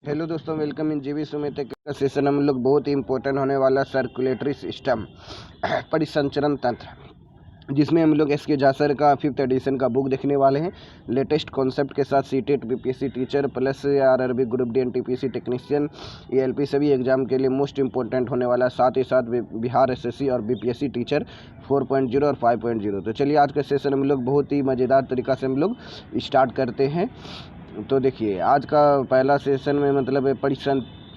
Hello दोस्तों, welcome in जीवी सुमित का सेशन। हम लोग बहुत ही इंपॉर्टेंट होने वाला सर्कुलेटरी सिस्टम परिसंचरण तंत्र, जिसमें हम लोग एस के जासर का 5th एडिशन का बुक देखने वाले हैं लेटेस्ट कॉन्सेप्ट के साथ। CTET BPSC teacher plus RRB group D NTPC technician ALP सभी एग्जाम के लिए मोस्ट इंपॉर्टेंट होने वाला, साथ ही साथ बिहार एसएससी और बीपीएससी टीचर 4.0 और 5.0। तो चलिए आज का सेशन हम लोग बहुत ही मज़ेदार तरीक़ा से हम लोग स्टार्ट करते हैं। तो देखिए आज का पहला सेशन में मतलब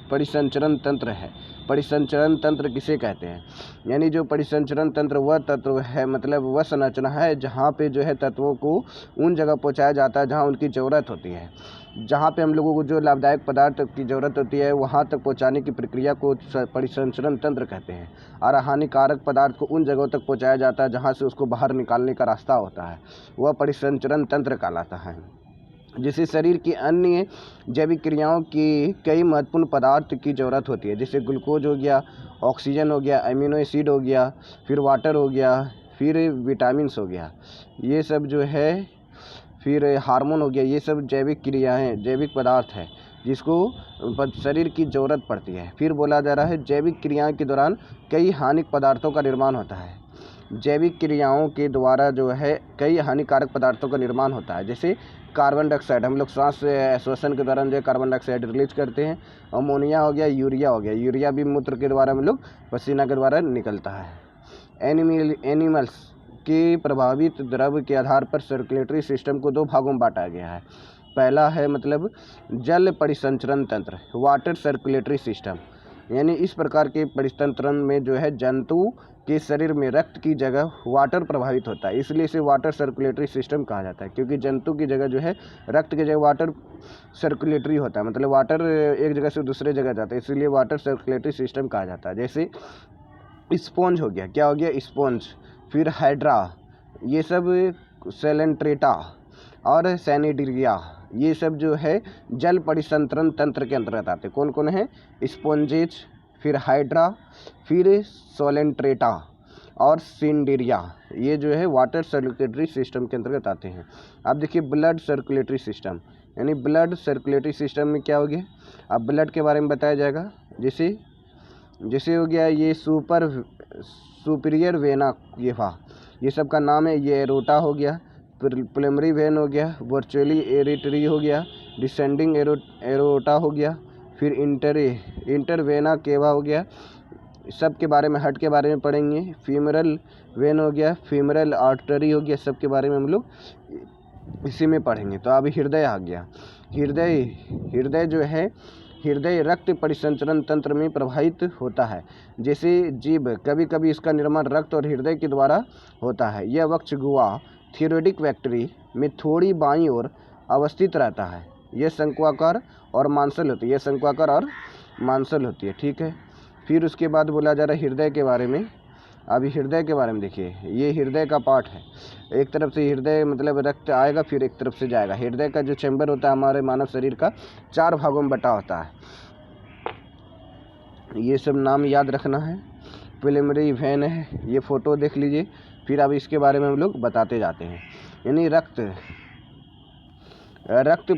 परिसंचरण तंत्र है। परिसंचरण तंत्र किसे कहते हैं? यानी जो परिसंचरण तंत्र वह तत्व है, मतलब वह संरचना है जहाँ पे जो है तत्वों को उन जगह पहुँचाया जाता है जहाँ उनकी ज़रूरत होती है। जहाँ पे हम लोगों को जो लाभदायक पदार्थ की ज़रूरत होती है वहाँ तक पहुँचाने की प्रक्रिया को परिसंचरण तंत्र कहते हैं। और हानिकारक पदार्थ को उन जगहों तक पहुँचाया जाता है जहाँ से उसको बाहर निकालने का रास्ता होता है, वह परिसंचरण तंत्र कहलाता है। जिसे शरीर की अन्य जैविक क्रियाओं की कई महत्वपूर्ण पदार्थ की ज़रूरत होती है, जैसे ग्लूकोज हो गया, ऑक्सीजन हो गया, अमीनो एसिड हो गया, फिर वाटर हो गया, फिर विटामिन्स हो गया, ये सब जो है, फिर हार्मोन हो गया। ये सब जैविक क्रियाएं, जैविक पदार्थ है जिसको शरीर की ज़रूरत पड़ती है। फिर बोला जा रहा है जैविक क्रियाओं के दौरान कई हानिक पदार्थों का निर्माण होता है। जैविक क्रियाओं के द्वारा जो है कई हानिकारक पदार्थों का निर्माण होता है, जैसे कार्बन डाइऑक्साइड, हम लोग सांस श्वसन के दौरान जो है कार्बन डाइऑक्साइड रिलीज करते हैं। अमोनिया हो गया, यूरिया हो गया, यूरिया भी मूत्र के द्वारा हम लोग पसीना के द्वारा निकलता है। एनिमल्स के प्रभावित द्रव्य के आधार पर सर्कुलेटरी सिस्टम को दो भागों में बांटा गया है। पहला है मतलब जल परिसंचरण तंत्र, वाटर सर्कुलेटरी सिस्टम। यानी इस प्रकार के परिसंचरण में जो है जंतु के शरीर में रक्त की जगह वाटर प्रभावित होता है, इसलिए इसे वाटर सर्कुलेटरी सिस्टम कहा जाता है। क्योंकि जंतु की जगह जो है रक्त की जगह वाटर सर्कुलेटरी होता है, मतलब वाटर एक जगह से दूसरे जगह जाता है, इसलिए वाटर सर्कुलेटरी सिस्टम कहा जाता है। जैसे स्पॉन्ज हो गया, क्या हो गया? स्पॉन्ज। फिर हाइड्रा, ये सब सेलेंट्रेटा और सैनिडरिया, ये सब जो है जल परिसंचरण तंत्र के अंतर्गत आते हैं। कौन कौन है? स्पॉन्जेज, फिर हाइड्रा, फिर सोलेंट्रेटा और सिंडेरिया, ये जो है वाटर सर्कुलेटरी सिस्टम के अंतर्गत आते हैं। अब देखिए ब्लड सर्कुलेटरी सिस्टम, यानी ब्लड सर्कुलेटरी सिस्टम में क्या हो गया? अब ब्लड के बारे में बताया जाएगा। जैसे हो गया ये सुपीरियर वेना केवा, ये सब का नाम है। ये एरोटा हो गया, प्राइमरी वेन हो गया, वर्चुअली एरिटरी हो गया, डिसेंडिंग एरोटा हो गया, फिर इंटरवेना केवा हो गया। सब के बारे में हट के बारे में पढ़ेंगे। फीमरल वेन हो गया, फीमरल आर्टरी हो गया, सब के बारे में हम लोग इसी में पढ़ेंगे। तो अभी हृदय आ गया। हृदय जो है, हृदय रक्त परिसंचरण तंत्र में प्रभावित होता है। जैसे जीभ, कभी कभी इसका निर्माण रक्त और हृदय के द्वारा होता है। यह वक्ष गुहा थियोरेटिक वैक्टरी में थोड़ी बाईं ओर अवस्थित रहता है। यह शंक्वाकार और मांसल होती है, ठीक है। फिर उसके बाद बोला जा रहा है हृदय के बारे में। अभी हृदय के बारे में देखिए, ये हृदय का पार्ट है। एक तरफ से हृदय मतलब रक्त आएगा, फिर एक तरफ से जाएगा। हृदय का जो चैम्बर होता है हमारे मानव शरीर का 4 भागों में बटा होता है। ये सब नाम याद रखना है। प्राइमरी वेन है, ये फ़ोटो देख लीजिए। फिर अब इसके बारे में हम लोग बताते जाते हैं। यानी रक्त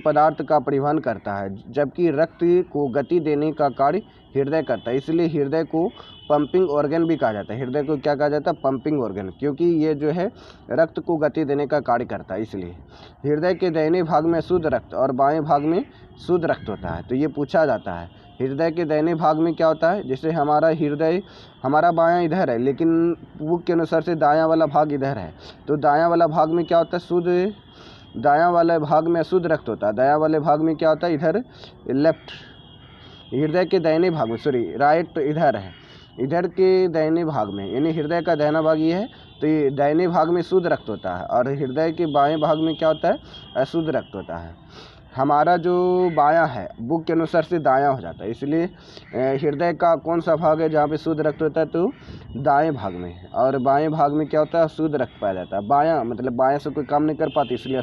पदार्थ का परिवहन करता है, जबकि रक्त को गति देने का कार्य हृदय करता है। इसलिए हृदय को पंपिंग ऑर्गन भी कहा जाता है। हृदय को क्या कहा जाता है? पंपिंग ऑर्गन, क्योंकि ये जो है रक्त को गति देने का कार्य करता है। इसलिए हृदय के दाहिने भाग में शुद्ध रक्त और बाएं भाग में शुद्ध रक्त होता है। तो ये पूछा जाता है हृदय के दाहिने भाग में क्या होता है। जैसे हमारा हृदय, हमारा बायां इधर है, लेकिन बुक के अनुसार से दायां वाला भाग इधर है। तो दायां वाला भाग में क्या होता है? शुद्ध, दायां वाले भाग में अशुद्ध रक्त होता है। दायां वाले भाग में क्या होता है? इधर लेफ्ट, हृदय के दाहिने भाग में, राइट इधर है, इधर के दाहिने भाग में, यानी हृदय का दाहिना भाग ये है। तो ये दाहिने भाग में शुद्ध रक्त होता है और हृदय के बाएं भाग में क्या होता है? अशुद्ध रक्त होता है। हमारा जो बायां है बुक के अनुसार से दायां हो जाता है। इसलिए हृदय का कौन सा भाग है जहाँ पे शुद्ध रक्त होता है? तो दाएं भाग में। और बाएं भाग में क्या होता है? शुद्ध रक्त पाया जाता है। बायां मतलब बायां से कोई काम नहीं कर पाती, इसलिए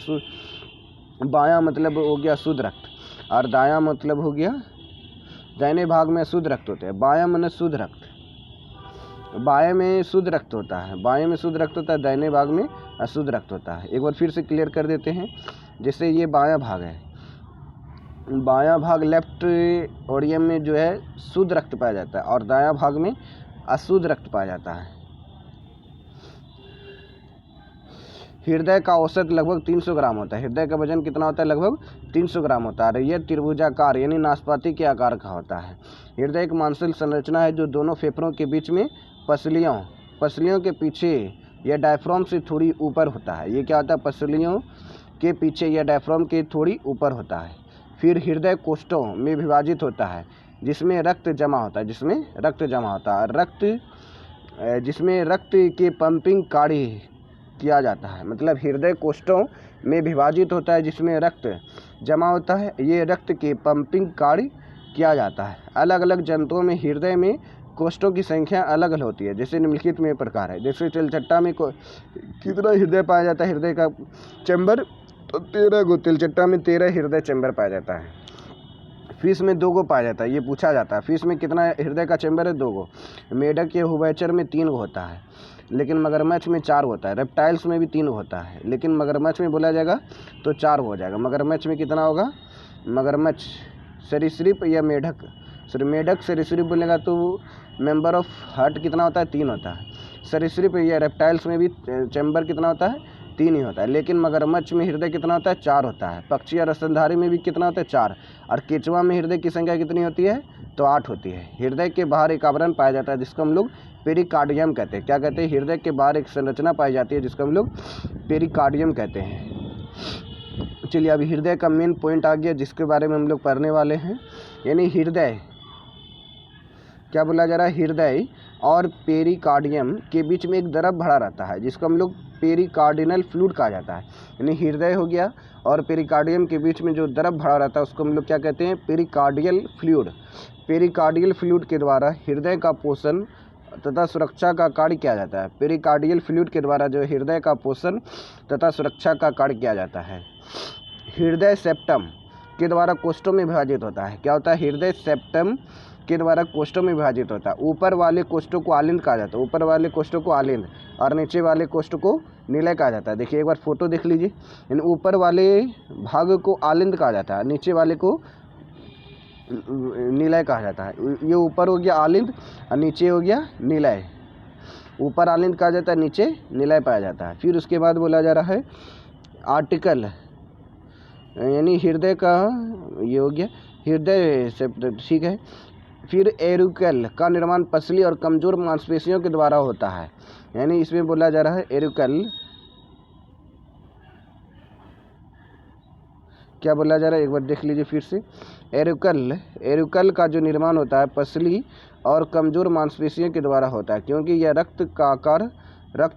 बायां मतलब हो गया शुद्ध रक्त, और दायां मतलब हो गया दाहिने भाग में शुद्ध रक्त होते हैं। बायां मन शुद्ध रक्त, बाएं में शुद्ध रक्त होता है, बाएं में शुद्ध रक्त होता है, दाहिने भाग में अशुद्ध रक्त होता है। एक बार फिर से क्लियर कर देते हैं। जैसे ये बायां भाग है, बायां भाग लेफ्ट ओरियम में जो है शुद्ध रक्त पाया जाता है और दायां भाग में अशुद्ध रक्त पाया जाता है। हृदय का औसत लगभग 300 ग्राम होता है। हृदय का वजन कितना होता है? लगभग 300 ग्राम होता है। यह त्रिभुजाकार यानी नाशपाती के आकार का होता है। हृदय एक मांसल संरचना है जो दोनों फेफड़ों के बीच में पसलियों के पीछे या डायफ्राम से थोड़ी ऊपर होता है। ये क्या होता है? पसलियों के पीछे या डायफ्राम के थोड़ी ऊपर होता है। फिर हृदय कोष्ठों में विभाजित होता है जिसमें रक्त जमा होता है जिसमें रक्त की पंपिंग कार्य किया जाता है। मतलब हृदय कोष्ठों में विभाजित होता है जिसमें रक्त जमा होता है, ये रक्त की पंपिंग कार्य किया जाता है। अलग अलग जंतुओं में हृदय में कोष्ठों की संख्या अलग अलग होती है, जैसे निम्नलिखित में प्रकार है। जैसे तिलचट्टा में कितना हृदय पाया जाता है? हृदय का चैम्बर तो 13 गो, तिलचट्टा में 13 हृदय चैम्बर पाया जाता है। फिश में 2 गो पाया जाता है, ये पूछा जाता है। फिश में कितना हृदय का चैम्बर है? 2 गो। मेढक या उभयचर में 3 गो होता है, लेकिन मगरमच्छ में 4 होता है। रेप्टाइल्स में भी 3 होता है, लेकिन मगरमच्छ में बोला जाएगा तो 4 हो जाएगा। मगरमच्छ में कितना होगा? मगरमच्छ सरीसृप या मेढक सरीसृप बोलेगा तो मेंबर ऑफ हार्ट कितना होता है? 3 होता है। सरीसृप या रेप्टाइल्स में भी चैम्बर कितना होता है? 3 ही होता है, लेकिन मगरमच्छ में हृदय कितना होता है? 4 होता है। पक्षी और स्तनधारी में भी कितना होता है? 4। और केंचुआ में हृदय की संख्या कितनी होती है? तो 8 होती है। हृदय के बाहर एक आवरण पाया जाता है जिसको हम लोग पेरिकार्डियम कहते हैं। क्या कहते हैं? हृदय के बाहर एक संरचना पाई जाती है जिसको हम लोग पेरिकार्डियम कहते हैं। चलिए, अभी हृदय का मेन पॉइंट आ गया जिसके बारे में हम लोग पढ़ने वाले हैं। यानी हृदय क्या बोला जा रहा है? हृदय और पेरिकार्डियम के बीच में एक द्रव भरा रहता है जिसको हम लोग पेरिकार्डिनल फ्लूइड कहा जाता है। यानी हृदय हो गया और पेरिकार्डियम के बीच में जो द्रव भरा रहता है उसको हम लोग क्या कहते हैं? Pericardial fluid. पेरिकार्डियल फ्लूइड के द्वारा हृदय का पोषण तथा सुरक्षा का कार्य किया जाता है। पेरिकार्डियल फ्लूइड के द्वारा जो हृदय का पोषण तथा सुरक्षा का कार्य किया जाता है। हृदय सेप्टम के द्वारा कोष्ठों में विभाजित होता है। क्या होता है? हृदय सेप्टम के द्वारा कोष्ठों में विभाजित होता है। ऊपर वाले कोष्ठों को आलिंद कहा जाता है, ऊपर वाले कोष्ठों को आलिंद और नीचे वाले कोष्ठ को निलय कहा जाता है। देखिए एक बार फोटो देख लीजिए। यानी ऊपर वाले भाग को आलिंद कहा जाता है, नीचे वाले को निलय कहा जाता है। ये ऊपर हो गया आलिंद और नीचे हो गया निलय। ऊपर आलिंद कहा जाता है, नीचे निलय पाया जाता है। फिर उसके बाद बोला जा रहा है आर्टिकल, यानी हृदय का ये हो गया हृदय से, ठीक है। फिर एरिकल का निर्माण पसली और कमजोर मांसपेशियों के द्वारा होता है। यानी इसमें बोला जा रहा है एरिकल, क्या बोला जा रहा है? एक बार देख लीजिए फिर से। एरिकल का जो निर्माण होता है पसली और कमजोर मांसपेशियों के द्वारा होता है, क्योंकि यह रक्त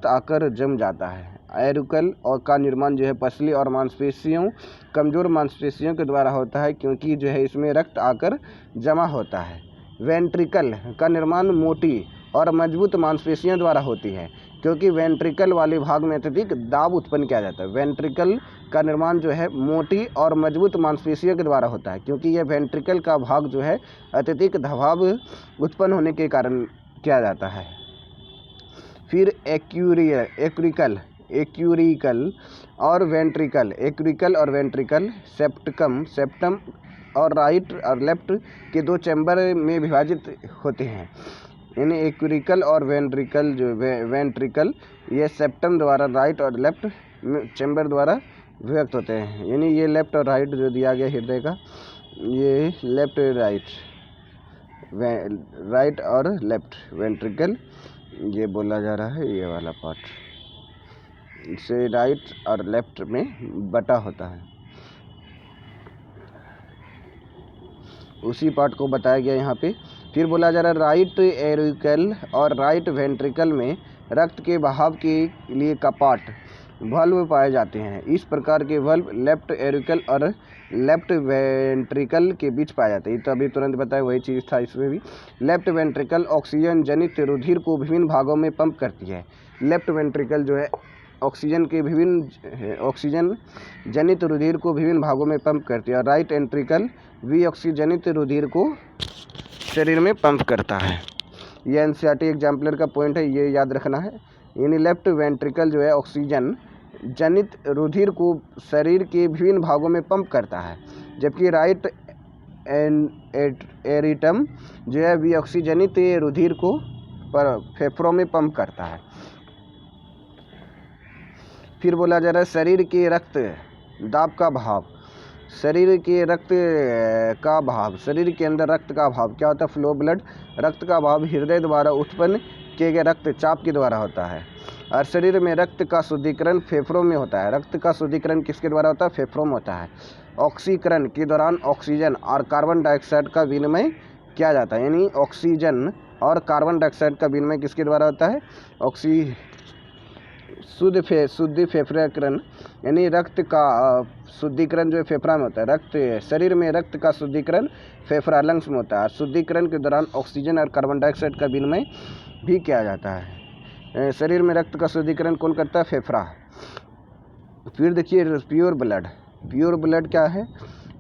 आकर जम जाता है। एरिकल और का निर्माण जो है पसली और कमजोर मांसपेशियों के द्वारा होता है, क्योंकि जो है इसमें रक्त आकर जमा होता है। वेंट्रिकल का निर्माण मोटी और मजबूत मांसपेशियों द्वारा होती है, क्योंकि वेंट्रिकल वाले भाग में अत्यधिक दाब उत्पन्न किया जाता है। वेंट्रिकल का निर्माण जो है मोटी और मजबूत मांसपेशियों के द्वारा होता है, क्योंकि यह वेंट्रिकल का भाग जो है अत्यधिक दबाव उत्पन्न होने के कारण किया जाता है। फिर एक्यूरिकल और वेंट्रिकल, सेप्टम और राइट और लेफ्ट के 2 चैम्बर में विभाजित होते हैं। यानी एक्यूरिकल और वेंट्रिकल ये सेप्टम द्वारा राइट और लेफ्ट चैम्बर द्वारा विभक्त होते हैं। यानी ये लेफ्ट और राइट जो दिया गया हृदय का, ये लेफ्ट राइट और लेफ्ट वेंट्रिकल ये बोला जा रहा है। ये वाला पार्ट इसे राइट और लेफ्ट में बटा होता है, उसी पार्ट को बताया गया यहाँ पे। फिर बोला जा रहा है राइट एरिकल और राइट वेंट्रिकल में रक्त के बहाव के लिए कपाट वाल्व पाए जाते हैं। इस प्रकार के वाल्व लेफ्ट एरिकल और लेफ्ट वेंट्रिकल के बीच पाए जाते हैं। तो अभी तुरंत बताया वही चीज़ था इसमें भी। लेफ्ट वेंट्रिकल ऑक्सीजन जनित रुधिर को विभिन्न भागों में पंप करती है। लेफ्ट वेंट्रिकल जो है ऑक्सीजन जनित रुधिर को विभिन्न भागों में पंप करती है, और राइट वेंट्रिकल भी ऑक्सीजनित रुधिर को शरीर में पंप करता है। ये एनसीईआरटी एग्जाम्पलर का पॉइंट है, ये याद रखना है। यानी लेफ्ट वेंट्रिकल जो है ऑक्सीजन जनित रुधिर को शरीर के विभिन्न भागों में पंप करता है, जबकि राइट एरिटम जो है विऑक्सीजनित रुधिर को पर फेफड़ों में पंप करता है। फिर बोला जा रहा है शरीर के रक्त दाब का भाव। शरीर के रक्त का भाव, शरीर के अंदर रक्त का भाव क्या होता है? Flow blood. रक्त का भाव हृदय द्वारा उत्पन्न किए गए रक्तचाप के द्वारा होता है। और शरीर में रक्त का शुद्धिकरण फेफड़ों में होता है। रक्त का शुद्धिकरण किसके द्वारा होता है? फेफड़ों में होता है। ऑक्सीकरण के दौरान ऑक्सीजन और कार्बन डाइऑक्साइड का विनिमय किया जाता है। यानी ऑक्सीजन और कार्बन डाइऑक्साइड का विनिमय किसके द्वारा होता है? शुद्धि फेफड़ीकरण, यानी रक्त का शुद्धिकरण जो है फेफड़ा में होता है। रक्त शरीर में रक्त का शुद्धिकरण फेफड़ा लंग्स में होता है। शुद्धिकरण के दौरान ऑक्सीजन और कार्बन डाइऑक्साइड का विनिमय भी किया जाता है। शरीर में रक्त का शुद्धिकरण कौन करता है? फेफड़ा। फिर देखिए प्योर ब्लड। प्योर ब्लड क्या है?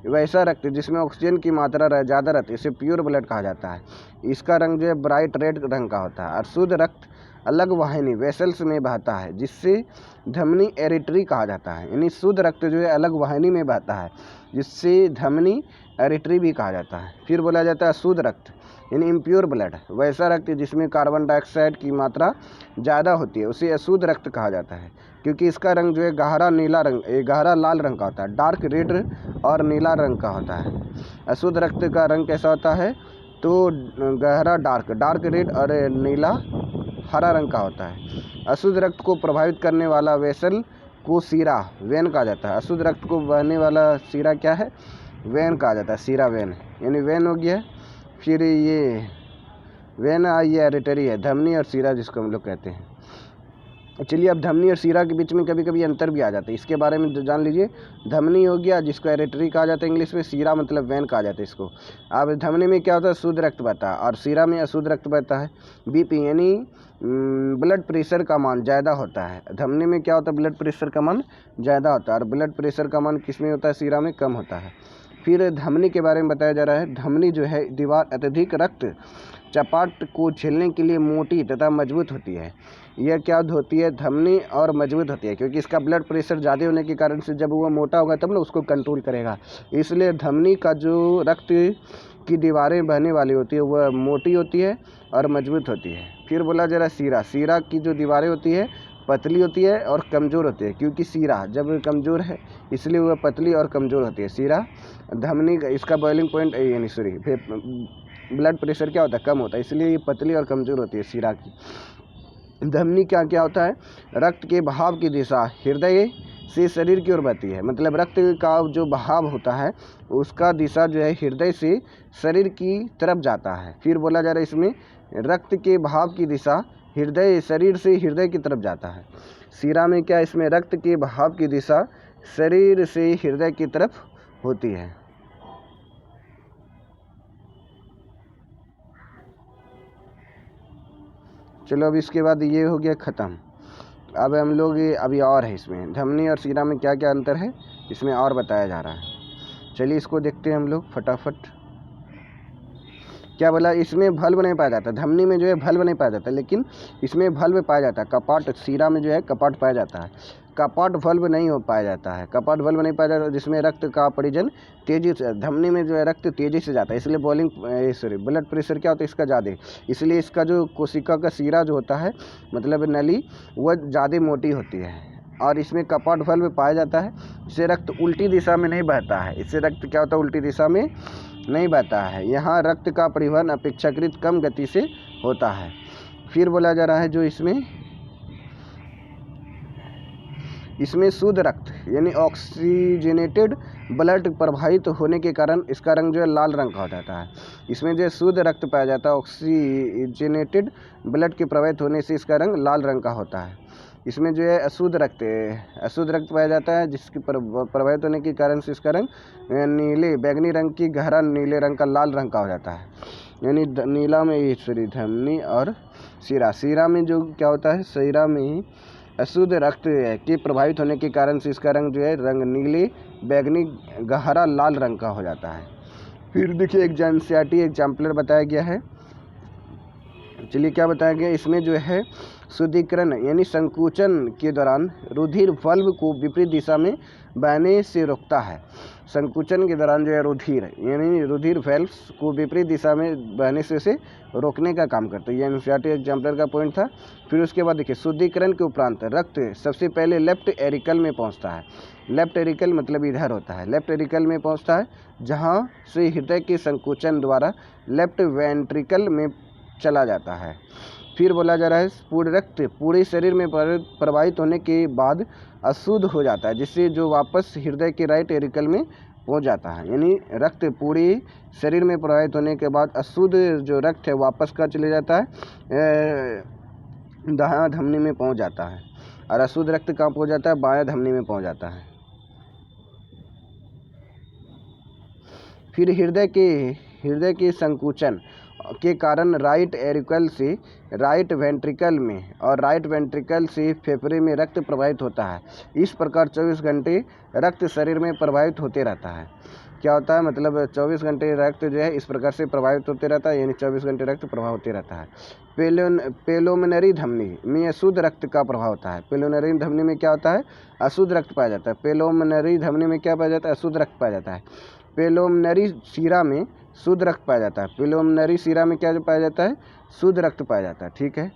वैसा रक्त जिसमें ऑक्सीजन की मात्रा ज़्यादा रहती है, इसे प्योर ब्लड कहा जाता है। इसका रंग जो है ब्राइट रेड रंग का होता है। और शुद्ध रक्त अलग वाहिनी वेसल्स में बहता है, जिससे धमनी एरिटरी कहा जाता है। यानी शुद्ध रक्त जो है अलग वाहिनी में बहता है, जिससे धमनी एरिटरी भी कहा जाता है। फिर बोला जाता है शुद्ध रक्त, यानी इम्प्योर ब्लड, वैसा रक्त जिसमें कार्बन डाइऑक्साइड की मात्रा ज़्यादा होती है, उसे अशुद्ध रक्त कहा जाता है, क्योंकि इसका रंग जो है गहरा लाल रंग का होता है। डार्क रेड और नीला रंग का होता है। अशुद्ध रक्त का रंग कैसा होता है? तो गहरा डार्क रेड और नीला हरा रंग का होता है। अशुद्ध रक्त को प्रभावित करने वाला वेसल को सीरा वेन कहा जाता है। अशुद्ध रक्त को बहने वाला सीरा क्या है? वेन कहा जाता है। सीरा वेन, यानी वेन हो गया। फिर ये वेन ये एरिटरी है, धमनी और सीरा जिसको हम लोग कहते हैं। चलिए अब धमनी और सीरा के बीच में कभी कभी अंतर भी आ जाता है, इसके बारे में जान लीजिए। धमनी हो गया जिसको एरिटरी कहा जाता है इंग्लिश में, सीरा मतलब वेन कहा जाता है इसको। अब धमनी में क्या होता है? शुद्ध रक्त बहता है और सीरा में अशुद्ध रक्त बहता है। बीपी यानी ब्लड प्रेशर का मान ज़्यादा होता है। धमनी में क्या होता है? ब्लड प्रेशर का मान ज़्यादा होता है और ब्लड प्रेशर का मान किस में होता है? सीरा में कम होता है। फिर धमनी के बारे में बताया जा रहा है। धमनी जो है दीवार अत्यधिक रक्त चपाट को झेलने के लिए मोटी तथा मजबूत होती है। यह क्या होती है? धमनी और मजबूत होती है, क्योंकि इसका ब्लड प्रेशर ज़्यादा होने के कारण से जब वो मोटा होगा तब ना उसको कंट्रोल करेगा। इसलिए धमनी का जो रक्त की दीवारें बहने वाली होती है वह मोटी होती है और मजबूत होती है। फिर बोला जा रहा है सीरा की जो दीवारें होती है पतली होती है और कमज़ोर होती है, क्योंकि सीरा जब कमज़ोर है इसलिए वह पतली और कमज़ोर होती है। सीरा धमनी का इसका बॉइलिंग पॉइंट यानी ब्लड प्रेशर क्या होता है? कम होता है, इसलिए ये पतली और कमज़ोर होती है सीरा की। धमनी क्या होता है? रक्त के बहाव की दिशा हृदय से शरीर की ओर बहती है। मतलब रक्त का जो बहाव होता है उसका दिशा जो है हृदय से शरीर की तरफ जाता है। फिर बोला जा रहा है इसमें रक्त के बहाव की दिशा शरीर से हृदय की तरफ जाता है। सीरा में क्या? इसमें रक्त के बहाव की दिशा शरीर से हृदय की तरफ होती है। चलो अब इसके बाद ये हो गया ख़त्म। अब हम लोग अभी और है इसमें धमनी और सीरा में क्या क्या अंतर है इसमें और बताया जा रहा है। चलिए इसको देखते हैं हम लोग फटाफट। क्या बोला? इसमें भल्ब नहीं पाया जाता। धमनी में जो है भल्ब नहीं पाया जाता, लेकिन इसमें भल्ब पाया जाता है। कपाट सीरा में जो है कपाट पाया जाता है। कपाट भल्ब नहीं हो पाया जाता है। कपाट भल्ब नहीं पाया जाता जिसमें रक्त का परिजन तेजी से, धमनी में जो है रक्त तेजी से जाता है, इसलिए ब्लड प्रेशर क्या होता है इसका ज़्यादा, इसलिए इसका जो कोशिका का सीरा जो होता है मतलब नली वह ज़्यादा मोटी होती है। और इसमें कपाट भल्ब पाया जाता है। इससे रक्त उल्टी दिशा में नहीं बहता है। इससे रक्त क्या होता है? उल्टी दिशा में नहीं बहता है। यहाँ रक्त का परिवहन अपेक्षाकृत कम गति से होता है। फिर बोला जा रहा है जो इसमें शुद्ध रक्त यानी ऑक्सीजनेटेड ब्लड प्रवाहित होने के कारण इसका रंग जो है लाल रंग का हो जाता है। इसमें जो शुद्ध रक्त पाया जाता है ऑक्सीजनेटेड ब्लड के प्रवाहित होने से इसका रंग लाल रंग का होता है। इसमें जो है अशुद्ध रक्त पाया जाता है जिसके प्रभावित होने के कारण से इसका रंग बैगनी रंग की गहरा नीले रंग का लाल रंग का हो जाता है। यानी नीला में धमनी और सीरा में जो क्या होता है? सीरा में अशुद्ध रक्त के प्रभावित होने के कारण से इसका रंग जो है रंग नीले बैगनी गहरा लाल रंग का हो जाता है। फिर देखिए एग्जाम्पलर बताया गया है। चलिए क्या बताया गया इसमें जो है शुद्धिकरण यानी संकुचन के दौरान रुधिर वाल्व को विपरीत दिशा में बहने से रोकता है। संकुचन के दौरान जो है रुधिर यानी रुधिर वाल्व्स को विपरीत दिशा में बहने से उसे रोकने का काम करता है। ये एनसीईआरटी एग्जाम्पलर का पॉइंट था। फिर उसके बाद देखिए शुद्धिकरण के उपरांत रक्त सबसे पहले लेफ्ट एरिकल में पहुंचता है। लेफ्ट एरिकल मतलब इधर होता है, लेफ्ट एरिकल में पहुंचता है जहां से हृदय के संकुचन द्वारा लेफ्ट वेंट्रिकल में चला जाता है। फिर बोला जा रहा है पूर्ण रक्त पूरे शरीर में प्रवाहित होने के बाद अशुद्ध हो जाता है, जिससे जो वापस हृदय के राइट एरिकल में पहुंच जाता है। यानी रक्त पूरे शरीर में प्रवाहित होने के बाद अशुद्ध जो रक्त है वापस का चले जाता है, दायां धमनी में पहुंच जाता है। और अशुद्ध रक्त कहाँ पहुंच जाता है? बायां धमनी में पहुंच जाता है। फिर हृदय के संकुचन के कारण राइट एरिकल से राइट वेंट्रिकल में और राइट वेंट्रिकल से फेफड़े में रक्त प्रवाहित होता है। इस प्रकार 24 घंटे रक्त शरीर में प्रवाहित होते रहता है। क्या होता है? मतलब 24 घंटे रक्त जो है इस प्रकार से प्रवाहित होते रहता है, यानी 24 घंटे रक्त प्रवाह होते रहता है। पेलोमनरी धमनी में अशुद्ध रक्त का प्रभाव होता है। पेलोमनरी धमनी में क्या होता है? अशुद्ध रक्त पाया जाता है। पेलोमनरी धमनी में क्या पाया जाता है? अशुद्ध रक्त पाया जाता है। पेलोमनरी शिरा में शुद्ध रक्त पाया जाता है। पेलोमनरी शिरा में क्या पाया जाता है? शुद्ध रक्त पाया जाता है। ठीक है।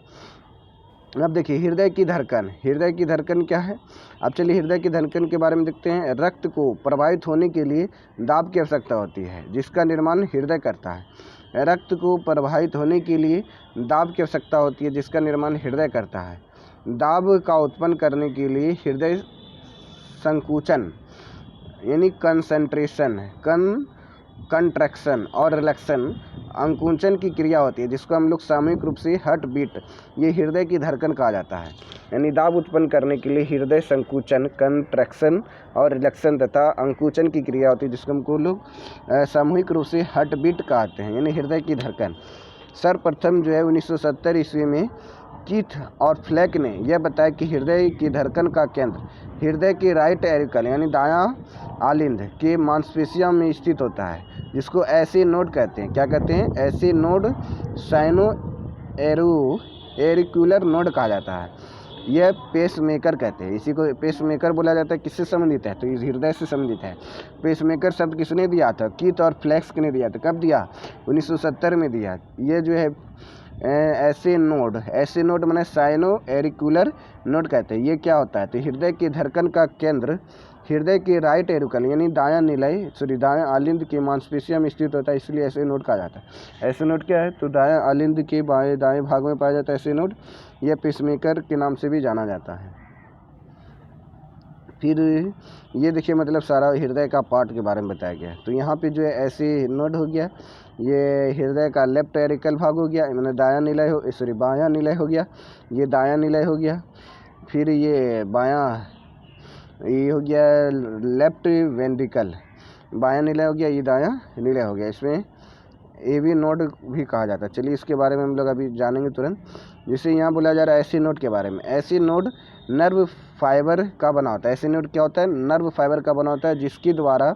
अब देखिए हृदय की धड़कन। हृदय की धड़कन क्या है? अब चलिए हृदय की धड़कन के बारे में देखते हैं। रक्त को प्रवाहित होने के लिए दाब की आवश्यकता होती है, जिसका निर्माण हृदय करता है। रक्त को प्रवाहित होने के लिए दाब की आवश्यकता होती है, जिसका निर्माण हृदय करता है। दाब का उत्पन्न करने के लिए हृदय संकुचन यानी कंसंट्रेशन, कंट्रैक्शन और रिलैक्शन अंकुचन की क्रिया होती है, जिसको हम लोग सामूहिक रूप से हार्ट बीट, ये हृदय की धड़कन कहा जाता है। यानी दाब उत्पन्न करने के लिए हृदय संकुचन, कंट्रैक्शन और रिलैक्शन तथा अंकुचन की क्रिया होती है, जिसको हमको लोग सामूहिक रूप से हार्ट बीट कहते हैं, यानी हृदय की धड़कन। सर्वप्रथम जो है 1970 ईस्वी में कीथ और फ्लैक ने यह बताया कि हृदय की धड़कन का केंद्र हृदय के राइट एरिकल यानी दायां आलिंद के मांसपेशियों में स्थित होता है, जिसको ऐसे नोड कहते हैं। क्या कहते हैं? ऐसे नोड साइनो एरिकुलर नोड कहा जाता है। यह पेसमेकर कहते हैं। इसी को पेसमेकर बोला जाता है। किससे संबंधित है? तो इस हृदय से संबंधित है। पेसमेकर शब्द किसने दिया था? कीथ और फ्लैक्स ने दिया था। कब दिया? 1970 में दिया। ये जो है ऐसे नोड माने साइनो एरिकुलर नोड कहते हैं। ये क्या होता है? तो हृदय की धड़कन का केंद्र हृदय के राइट एरिकल यानी दायां आलिंद के मांसपेशियों में स्थित होता है, इसलिए ऐसे नोड कहा जाता है। ऐसे नोड क्या है? तो दायां आलिंद के दाएं भाग में पाया जाता है ऐसे नोड। यह पेसमेकर के नाम से भी जाना जाता है। फिर ये देखिए मतलब सारा हृदय का पार्ट के बारे में बताया गया है। तो यहाँ पे जो है ऐसे नोड हो गया, ये हृदय का लेफ्ट एरिकल भाग हो गया, मैंने बायां निलय हो गया, ये दायां निलय हो गया। फिर ये ये हो गया लेफ्ट वेंट्रिकल, बायां निलय हो गया, ये दायां निलय हो गया। इसमें एवी नोड भी कहा जाता है। चलिए इसके बारे में हम लोग अभी जानेंगे तुरंत। जैसे यहाँ बोला जा रहा है ऐसे नोड के बारे में। ऐसे नोड नर्व फाइबर का बना होता है। ऐसे नोड क्या होता है? नर्व फाइबर का बना होता है, जिसके द्वारा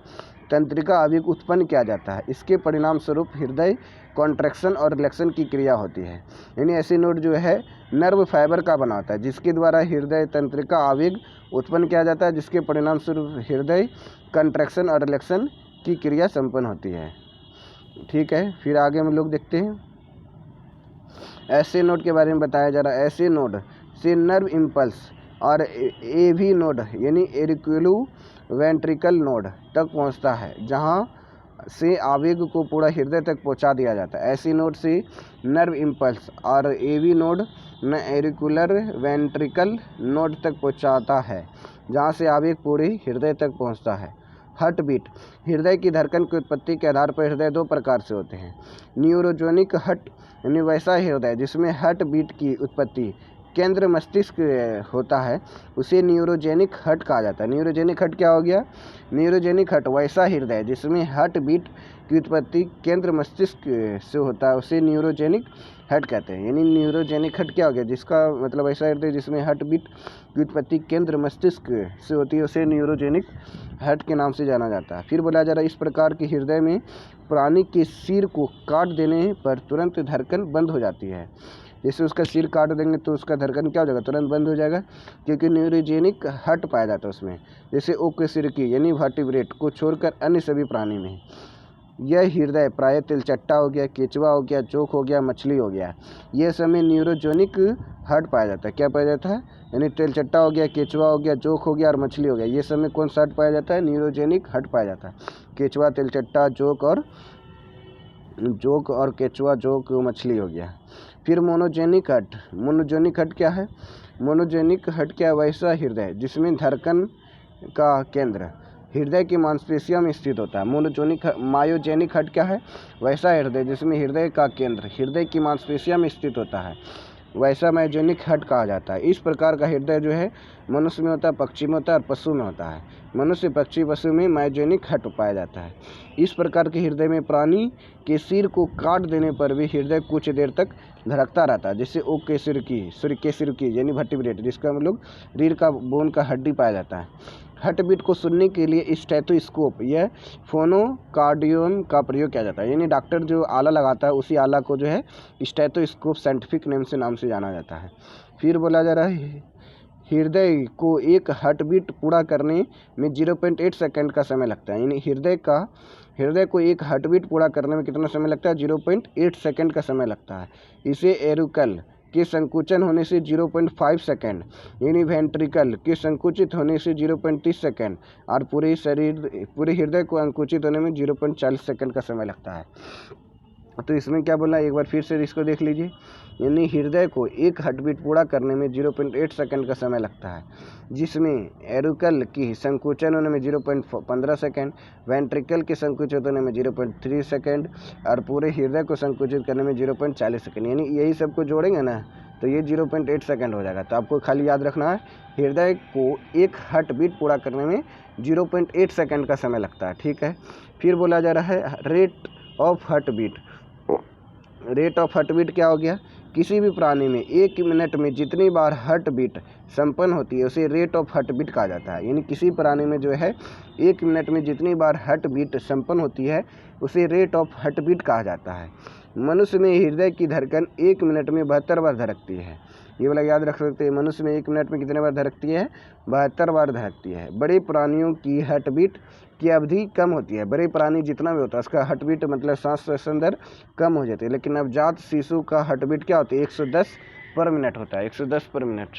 तंत्रिका आवेग उत्पन्न किया जाता है। इसके परिणाम स्वरूप हृदय कॉन्ट्रैक्शन और रिलैक्शन की क्रिया होती है। यानी ऐसे नोड जो है नर्व फाइबर का बना होता है, जिसके द्वारा हृदय तंत्रिका आवेग उत्पन्न किया जाता है, जिसके परिणाम स्वरूप हृदय कॉन्ट्रैक्शन और रिलैक्शन की क्रिया संपन्न होती है। ठीक है। फिर आगे हम लोग देखते हैं ऐसे नोड के बारे में बताया जा रहा है। ऐसे नोड से नर्व इम्पल्स और एवी नोड यानी एरिकुलो वेंट्रिकल नोड तक पहुंचता है, जहां से आवेग को पूरा हृदय तक पहुंचा दिया जाता है। ऐसी नोड से नर्व इम्पल्स और एवी नोड न एरिकुलर वेंट्रिकल नोड तक पहुंचाता है, जहां से आवेग पूरे हृदय तक पहुंचता है। Heart beat. हृदय की धड़कन की उत्पत्ति के आधार पर हृदय दो प्रकार से होते हैं। न्यूरोजेनिक हार्ट यानी वैसा हृदय जिसमें हार्ट बीट की उत्पत्ति केंद्र मस्तिष्क होता है, उसे न्यूरोजेनिक हार्ट कहा जाता है। न्यूरोजेनिक हार्ट क्या हो गया? न्यूरोजेनिक हार्ट वैसा हृदय जिसमें हार्ट बीट की उत्पत्ति केंद्र मस्तिष्क से होता है, उसे न्यूरोजेनिक हार्ट कहते हैं। यानी न्यूरोजेनिक हार्ट क्या हो गया? जिसका मतलब ऐसा हृदय जिसमें हार्ट बीट की उत्पत्ति केंद्र मस्तिष्क से होती है, उसे न्यूरोजेनिक हार्ट के नाम से जाना जाता है। फिर बोला जा रहा है इस प्रकार के हृदय में प्राणी के सिर को काट देने पर तुरंत धड़कन बंद हो जाती है। जैसे उसका सिर काट देंगे तो उसका धड़कन क्या हो जाएगा, तुरंत बंद हो जाएगा, क्योंकि न्यूरोजेनिक हर्ट पाया जाता है उसमें। जैसे ओकशरीकी यानी वर्टिब्रेट को छोड़कर अन्य सभी प्राणी में। यह हृदय प्रायः तिलचट्टा हो गया, केचुआ हो गया, जोंक हो गया, मछली हो गया, ये सब में न्यूरोजेनिक हर्ट पाया जाता है। क्या पाया जाता है, यानी तिलचट्टा हो गया, केचुआ हो गया, जोंक हो गया और मछली हो गया, ये सब में कौन सा हर्ट पाया जाता है, न्यूरोजेनिक हर्ट पाया जाता है। केचुआ, तिलचट्टा, जोंक और केचुआ, जोंक, मछली हो गया। फिर मोनोजेनिक हर्ट। मोनोजेनिक हर्ट क्या है, मोनोजेनिक हर्ट क्या, वैसा हृदय जिसमें धड़कन का केंद्र हृदय की मांसपेशियों में स्थित होता है। मायोजेनिक हर्ट क्या है, वैसा हृदय जिसमें हृदय का केंद्र हृदय की मांसपेशियों में स्थित होता है, वैसा मायोजेनिक हर्ट कहा जाता है। इस प्रकार का हृदय जो है मनुष्य में होता है, पक्षी में होता है और पशु में होता है। मनुष्य, पक्षी, पशु में मायोजेनिक हर्ट पाया जाता है। इस प्रकार के हृदय में प्राणी के सिर को काट देने पर भी हृदय कुछ देर तक धड़कता रहता है। जैसे ओकशरीकी यानी वर्टिब्रेट, जिसका हम लोग रीढ़ का बोन का हड्डी पाया जाता है। हार्ट बीट को सुनने के लिए स्टेथोस्कोप या फोनोकार्डियम का प्रयोग किया जाता है। यानी डॉक्टर जो आला लगाता है उसी आला को जो है स्टेथोस्कोप साइंटिफिक नाम से जाना जाता है। फिर बोला जा रहा है हृदय को एक हार्ट बीट पूरा करने में 0.8 सेकंड का समय लगता है। यानी हृदय को एक हार्ट बीट पूरा करने में कितना समय लगता है, 0.8 सेकंड का समय लगता है। इसे एरुकल के संकुचन होने से 0.5 सेकंड, यानी वेंट्रिकल के संकुचित होने से 0.30 सेकंड और पूरे हृदय को अंकुचित होने में 0.40 सेकंड का समय लगता है। तो इसमें क्या बोला, एक बार फिर से इसको देख लीजिए। यानी हृदय को एक हार्ट बीट पूरा करने में 0.8 सेकंड का समय लगता है, जिसमें एरुकल की संकुचन होने में 0.15 सेकंड, वेंट्रिकल के संकुचित होने में 0.3 सेकंड और पूरे हृदय को संकुचित करने में 0.40 सेकंड। यानी यही सबको जोड़ेंगे ना तो ये 0.8 सेकंड हो जाएगा। तो आपको खाली याद रखना है हृदय को एक हार्ट बीट पूरा करने में 0.8 सेकंड का समय लगता है। ठीक है। फिर बोला जा रहा है rate of heart beat. Rate of heart beat क्या हो गया, किसी भी प्राणी में 1 मिनट में जितनी बार हार्ट बीट संपन्न होती है उसे रेट ऑफ हार्ट बीट कहा जाता है। यानी किसी प्राणी में जो है 1 मिनट में जितनी बार हार्ट बीट संपन्न होती है उसे रेट ऑफ हार्ट बीट कहा जाता है। मनुष्य में हृदय की धड़कन 1 मिनट में 72 बार धड़कती है। ये वाला याद रख सकते हैं, मनुष्य में 1 मिनट में कितने बार धड़कती है, 72 बार धड़कती है। बड़े प्राणियों की हार्ट बीट की अवधि कम होती है। बड़े प्राणी जितना भी होता है उसका हार्ट बीट मतलब सांस श्वसन दर कम हो जाती है, लेकिन नवजात शिशु का हार्ट बीट क्या होती है, 110 पर मिनट होता है, 110 पर मिनट।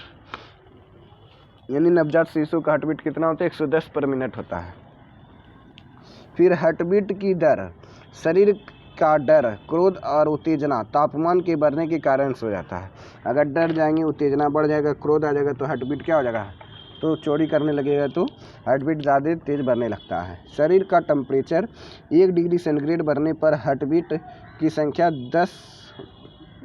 यानी नवजात शिशु का हार्ट बीट कितना होता है, 110 पर मिनट होता है। फिर हार्ट बीट की दर शरीर का डर, क्रोध और उत्तेजना तापमान के बढ़ने के कारण से हो जाता है। अगर डर जाएंगे, उत्तेजना बढ़ जाएगा, क्रोध आ जाएगा तो हार्ट बीट क्या हो जाएगा, तो चोरी करने लगेगा तो हार्ट बीट ज़्यादा तेज़ बढ़ने लगता है। शरीर का टेम्परेचर 1 डिग्री सेंटीग्रेड बढ़ने पर हार्ट बीट की संख्या 10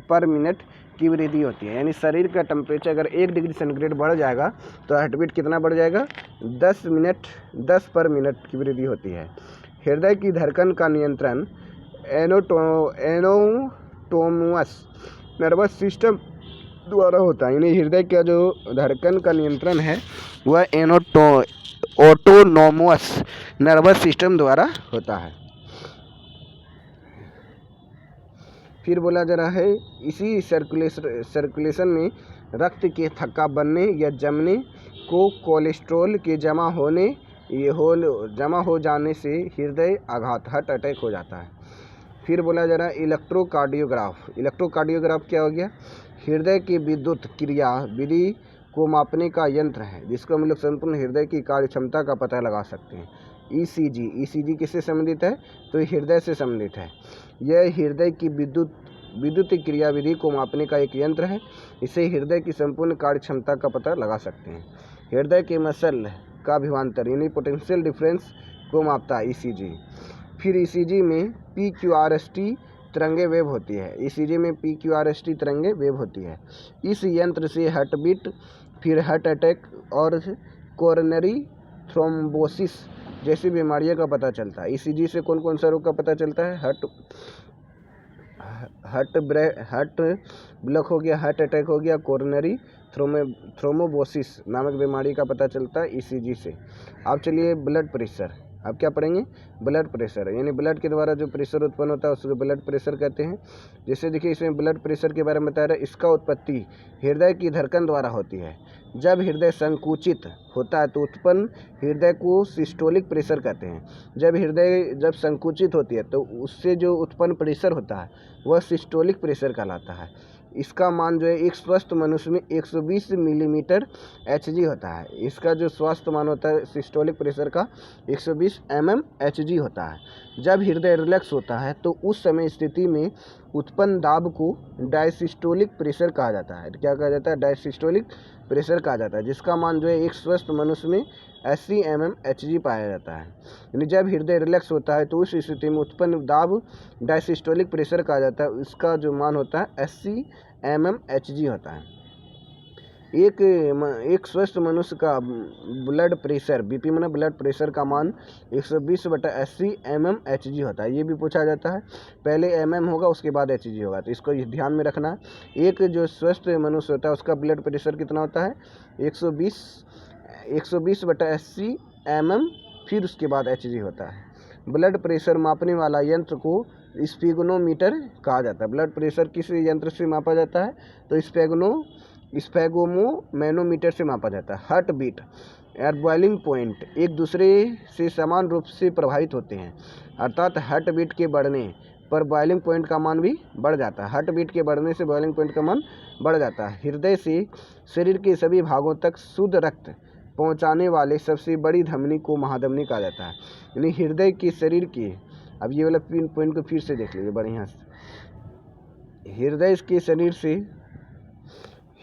पर मिनट की वृद्धि होती है। यानी शरीर का टेम्परेचर अगर 1 डिग्री सेंटीग्रेड बढ़ जाएगा तो हार्ट बीट कितना बढ़ जाएगा, 10 पर मिनट की वृद्धि होती है। हृदय की धड़कन का नियंत्रण एनोटोमस नर्वस सिस्टम द्वारा होता है। यानी हृदय का जो धड़कन का नियंत्रण है वह ऑटोनोमस नर्वस सिस्टम द्वारा होता है। फिर बोला जा रहा है इसी सर्कुलेशन में रक्त के थक्का बनने या जमने को कोलेस्ट्रॉल के जमा हो जाने से हृदय आघात हार्ट अटैक हो जाता है। फिर बोला जा रहा है इलेक्ट्रोकार्डियोग्राफ। इलेक्ट्रोकार्डियोग्राफ क्या हो गया, हृदय की विद्युत क्रिया विधि को मापने का यंत्र है जिसको हम लोग संपूर्ण हृदय की कार्य क्षमता का पता लगा सकते हैं। ईसीजी किससे संबंधित है, तो हृदय से संबंधित है। यह हृदय की विद्युत क्रिया विधि को मापने का एक यंत्र है। इससे हृदय की संपूर्ण कार्य क्षमता का पता लगा सकते हैं। हृदय के मसल का विभवांतर यानी पोटेंशियल डिफरेंस को मापता है ईसीजी। फिर ईसीजी में PQRST तरंगे वेव होती है। ईसीजी में PQRST तरंगे वेव होती है। इस यंत्र से हार्ट बीट, फिर हार्ट अटैक और कोरोनरी थ्रोम्बोसिस जैसी बीमारियों का पता चलता है। ईसीजी से कौन कौन सा रोग का पता चलता है, हार्ट ब्लॉक हो गया, हार्ट अटैक हो गया, कोरोनरी थ्रोम्बोसिस नामक बीमारी का पता चलता है ईसीजी से। अब चलिए ब्लड प्रेशर। अब क्या पढ़ेंगे, ब्लड प्रेशर, यानी ब्लड के द्वारा जो प्रेशर उत्पन्न होता है उसको ब्लड प्रेशर कहते हैं। जैसे देखिए इसमें ब्लड प्रेशर के बारे में बता रहा है, इसका उत्पत्ति हृदय की धड़कन द्वारा होती है। जब हृदय संकुचित होता है तो उत्पन्न हृदय को सिस्टोलिक प्रेशर कहते हैं। जब हृदय जब संकुचित होती है तो उससे जो उत्पन्न प्रेशर होता है वह सिस्टोलिक प्रेशर कहलाता है। इसका मान जो है एक स्वस्थ मनुष्य में 120 मिलीमीटर एचजी होता है। इसका जो स्वस्थ मान होता है सिस्टोलिक प्रेशर का 120 एचजी होता है। जब हृदय रिलैक्स होता है तो उस समय स्थिति में उत्पन्न दाब को डायसिस्टोलिक प्रेशर कहा जाता है। क्या कहा जाता है, डायसिस्टोलिक प्रेशर कहा जाता है, जिसका मान जो है एक स्वस्थ मनुष्य में 80 एचजी पाया जाता है। यानी जब हृदय रिलैक्स होता है तो उस स्थिति में उत्पन्न दाब डायसिस्टोलिक प्रेशर कहा जाता है। इसका जो मान होता है 80 एचजी होता है। एक स्वस्थ मनुष्य का ब्लड प्रेशर, बीपी माने ब्लड प्रेशर का मान 120/80 एचजी होता है। ये भी पूछा जाता है, पहले होगा उसके बाद एचजी होगा, तो इसको ध्यान में रखना है। एक जो स्वस्थ मनुष्य होता है उसका ब्लड प्रेशर कितना होता है, 120/80 फिर उसके बाद एचजी होता है। ब्लड प्रेशर मापने वाला यंत्र को स्फेगोमीटर कहा जाता है। ब्लड प्रेशर किस यंत्र से मापा जाता है, तो स्फेगोमोनोमीटर से मापा जाता है। हार्ट बीट और बॉइलिंग पॉइंट एक दूसरे से समान रूप से प्रभावित होते हैं, अर्थात हार्ट बीट के बढ़ने पर बॉइलिंग पॉइंट का मान भी बढ़ जाता है। हार्ट बीट के बढ़ने से बॉइलिंग पॉइंट का मान बढ़ जाता है। हृदय से शरीर के सभी भागों तक शुद्ध रक्त पहुंचाने वाले सबसे बड़ी धमनी को महाधमनी कहा जाता है। यानी हृदय के शरीर के, अब ये वाला पॉइंट को फिर से देख लीजिए बढ़िया से।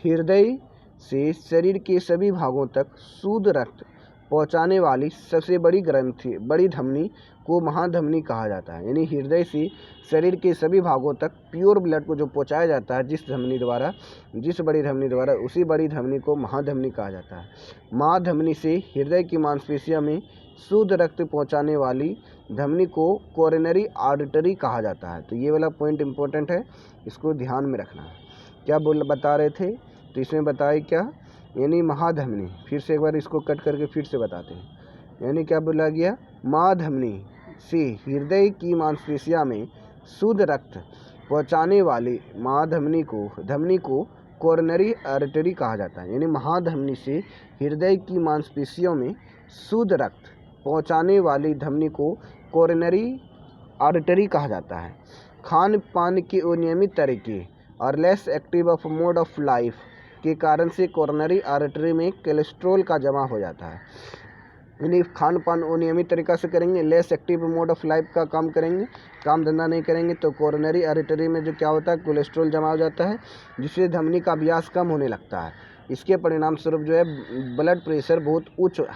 हृदय से शरीर के सभी भागों तक शुद्ध रक्त पहुंचाने वाली सबसे बड़ी धमनी को महाधमनी कहा जाता है। यानी हृदय से शरीर के सभी भागों तक प्योर ब्लड को जो पहुंचाया जाता है जिस बड़ी धमनी द्वारा, उसी बड़ी धमनी को महाधमनी कहा जाता है। महाधमनी से हृदय की मांसपेशियों में शुद्ध रक्त पहुंचाने वाली धमनी को कोरोनरी आर्टरी कहा जाता है। तो ये वाला पॉइंट इंपॉर्टेंट है, इसको ध्यान में रखना है। क्या बता रहे थे, तो इसमें बताए क्या, यानी महाधमनी, फिर से एक बार इसको कट करके फिर से बताते हैं। यानी क्या बोला गया, महाधमनी से हृदय की मांसपेशियों में शुद्ध रक्त पहुंचाने वाली धमनी को कोरोनरी आर्टरी कहा जाता है। यानी महाधमनी से हृदय की मांसपेशियों में शुद्ध रक्त पहुंचाने वाली धमनी को कोरोनरी आर्टरी कहा जाता है। खान पान के अनियमित तरीके और less active of mode of life के कारण से कोरोनरी आर्टरी में कोलेस्ट्रॉल का जमा हो जाता है। यानी खान पान अनियमित तरीका से करेंगे, less active mode of life का काम करेंगे, काम धंधा नहीं करेंगे, तो कोरोनरी आर्टरी में जो क्या होता है, कोलेस्ट्रॉल जमा हो जाता है, जिससे धमनी का व्यास कम होने लगता है। इसके परिणाम स्वरूप जो है ब्लड प्रेशर बहुत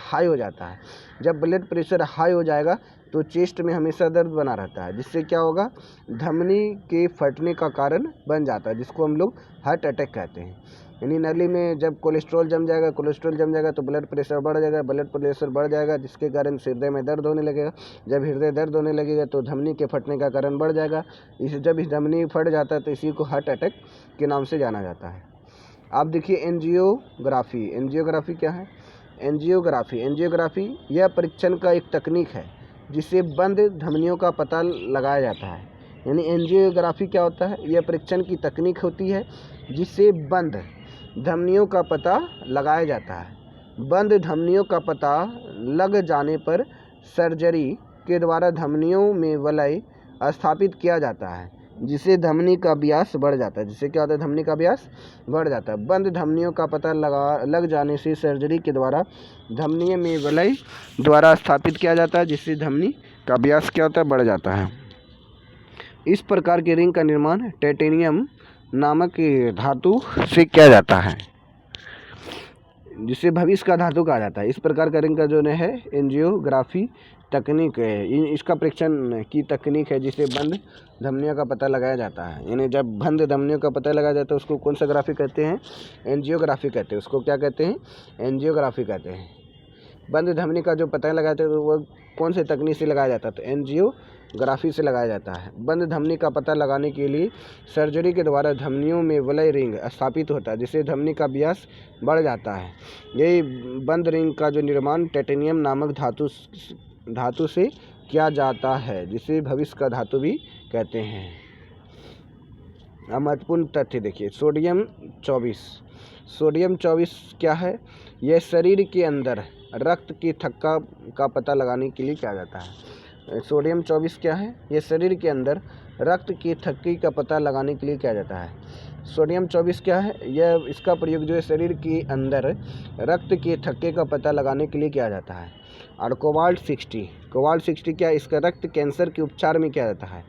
हाई हो जाता है। जब ब्लड प्रेशर हाई हो जाएगा तो चेस्ट में हमेशा दर्द बना रहता है, जिससे क्या होगा, धमनी के फटने का कारण बन जाता है, जिसको हम लोग हार्ट अटैक कहते हैं। यानी नली में जब कोलेस्ट्रॉल जम जाएगा तो ब्लड प्रेशर बढ़ जाएगा, जिसके कारण हृदय में दर्द होने लगेगा। जब हृदय दर्द होने लगेगा तो धमनी के फटने का कारण बढ़ जाएगा। जब धमनी फट जाता है तो इसी को हार्ट अटैक के नाम से जाना जाता है। आप देखिए एंजियोग्राफी क्या है। एंजियोग्राफी यह परीक्षण का एक तकनीक है जिससे बंद धमनियों का पता लगाया जाता है। यानी एंजियोग्राफी क्या होता है, यह परीक्षण की तकनीक होती है जिससे बंद धमनियों का पता लगाया जाता है। बंद धमनियों का पता लग जाने पर सर्जरी के द्वारा धमनियों में वलय स्थापित किया जाता है, जिससे धमनी का व्यास बढ़ जाता है। जिससे क्या होता है, धमनी का व्यास बढ़ जाता है। बंद धमनियों का पता लग जाने से सर्जरी के द्वारा धमनी में वलय द्वारा स्थापित किया जाता है, जिससे धमनी का व्यास क्या होता है, बढ़ जाता है। इस प्रकार के रिंग का निर्माण टाइटेनियम नामक धातु से किया जाता है, जिसे भविष्य का धातु कहा जाता है। इस प्रकार का रिंग का जो है एंजियोग्राफी तकनीक है, इसका परीक्षण की तकनीक है जिसे बंद धमनियों का पता लगाया जाता है। यानी जब बंद धमनियों का पता लगाया जाता है उसको कौन सा ग्राफी कहते हैं, एंजियोग्राफी कहते हैं। उसको क्या कहते हैं, एंजियोग्राफी कहते हैं। बंद धमनी का जो पता लगाते हैं तो वो कौन से तकनीक से लगाया जाता है, तो एंजियोग्राफी से लगाया जाता है। बंद धमनी का पता लगाने के लिए सर्जरी के द्वारा धमनियों में वलय रिंग स्थापित होता है, जिससे धमनी का व्यास बढ़ जाता है। यही बंद रिंग का जो निर्माण टाइटेनियम नामक धातु धातु से किया जाता है, जिसे भविष्य का धातु भी कहते हैं। अब महत्वपूर्ण तथ्य देखिए, सोडियम 24 क्या है? यह शरीर के अंदर रक्त की थक्का का पता लगाने के लिए किया जाता है। सोडियम 24 क्या है? यह शरीर के अंदर रक्त की थक्की का पता लगाने के लिए किया जाता है। सोडियम 24 क्या है? यह इसका प्रयोग जो है शरीर के अंदर रक्त के थक्के का पता लगाने के लिए किया जाता है। और कोबाल्ट 60 क्या है? इसका रक्त कैंसर के उपचार में किया जाता है।